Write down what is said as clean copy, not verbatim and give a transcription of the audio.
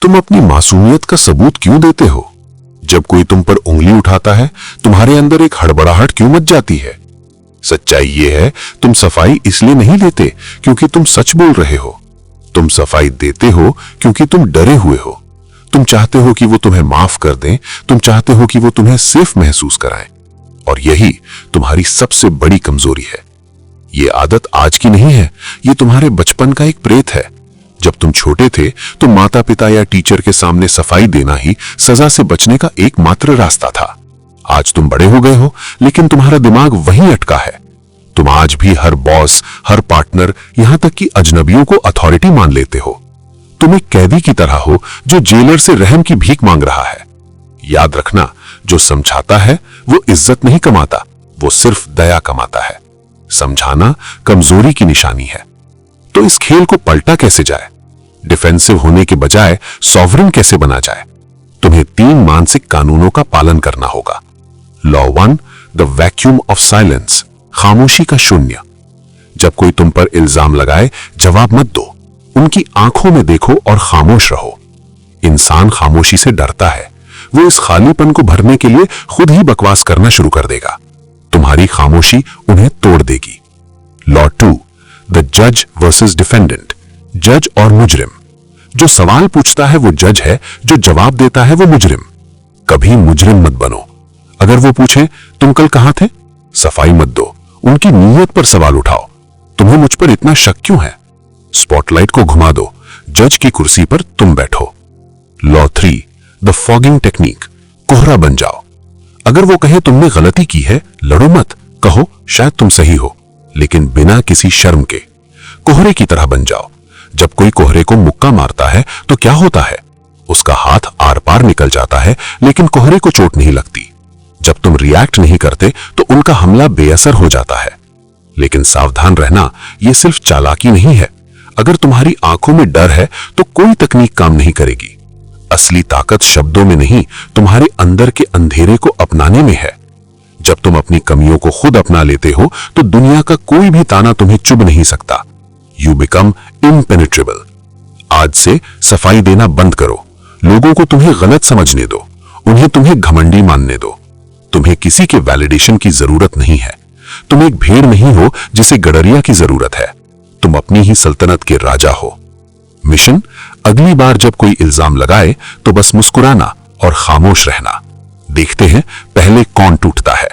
तुम अपनी मासूमियत का सबूत क्यों देते हो? जब कोई तुम पर उंगली उठाता है, तुम्हारे अंदर एक हड़बड़ाहट क्यों मच जाती है? सच्चाई यह है, तुम सफाई इसलिए नहीं देते क्योंकि तुम सच बोल रहे हो। तुम सफाई देते हो क्योंकि तुम डरे हुए हो। तुम चाहते हो कि वो तुम्हें माफ कर दें, तुम चाहते हो कि वो तुम्हें सिर्फ महसूस कराएं। और यही तुम्हारी सबसे बड़ी कमजोरी है। ये आदत आज की नहीं है, ये तुम्हारे बचपन का एक प्रेत है। जब तुम छोटे थे तो माता पिता या टीचर के सामने सफाई देना ही सजा से बचने का एकमात्र रास्ता था। आज तुम बड़े हो गए हो, लेकिन तुम्हारा दिमाग वहीं अटका है। तुम आज भी हर बॉस, हर पार्टनर, यहां तक कि अजनबियों को अथॉरिटी मान लेते हो। तुम एक कैदी की तरह हो जो जेलर से रहम की भीख मांग रहा है। याद रखना, जो समझाता है वो इज्जत नहीं कमाता, वो सिर्फ दया कमाता है। समझाना कमजोरी की निशानी है। तो इस खेल को पलटा कैसे जाए? डिफेंसिव होने के बजाय सॉवरेन कैसे बना जाए? तुम्हें 3 मानसिक कानूनों का पालन करना होगा। Law 1, the vacuum of silence, खामोशी का शून्य। जब कोई तुम पर इल्जाम लगाए, जवाब मत दो, उनकी आंखों में देखो और खामोश रहो। इंसान खामोशी से डरता है, वो इस खालीपन को भरने के लिए खुद ही बकवास करना शुरू कर देगा। तुम्हारी खामोशी उन्हें तोड़ देगी। लॉ 2, द जज वर्सेस डिफेंडेंट, जज और मुजरिम। जो सवाल पूछता है वो जज है, जो जवाब देता है वो मुजरिम। कभी मुजरिम मत बनो। अगर वो पूछे तुम कल कहां थे, सफाई मत दो, उनकी नीयत पर सवाल उठाओ। तुम्हें मुझ पर इतना शक क्यों है? स्पॉटलाइट को घुमा दो, जज की कुर्सी पर तुम बैठो। लॉ 3, द फॉगिंग टेक्निक, कोहरा बन जाओ। अगर वो कहे तुमने गलती की है, लड़ो मत, कहो शायद तुम सही हो, लेकिन बिना किसी शर्म के। कोहरे की तरह बन जाओ। जब कोई कोहरे को मुक्का मारता है तो क्या होता है? उसका हाथ आर पार निकल जाता है, लेकिन कोहरे को चोट नहीं लगती। जब तुम रिएक्ट नहीं करते तो उनका हमला बेअसर हो जाता है। लेकिन सावधान रहना, यह सिर्फ चालाकी नहीं है। अगर तुम्हारी आंखों में डर है तो कोई तकनीक काम नहीं करेगी। असली ताकत शब्दों में नहीं, तुम्हारे अंदर के अंधेरे को अपनाने में है। जब तुम अपनी कमियों को खुद अपना लेते हो तो दुनिया का कोई भी ताना तुम्हें चुभ नहीं सकता। You become impenetrable. आज से सफाई देना बंद करो। लोगों को तुम्हें गलत समझने दो, उन्हें तुम्हें घमंडी मानने दो। तुम्हें किसी के वैलिडेशन की जरूरत नहीं है। तुम एक भेड़ नहीं हो जिसे गडरिया की जरूरत है। तुम अपनी ही सल्तनत के राजा हो। मिशन, अगली बार जब कोई इल्जाम लगाए तो बस मुस्कुराना और खामोश रहना। देखते हैं पहले कौन टूटता है।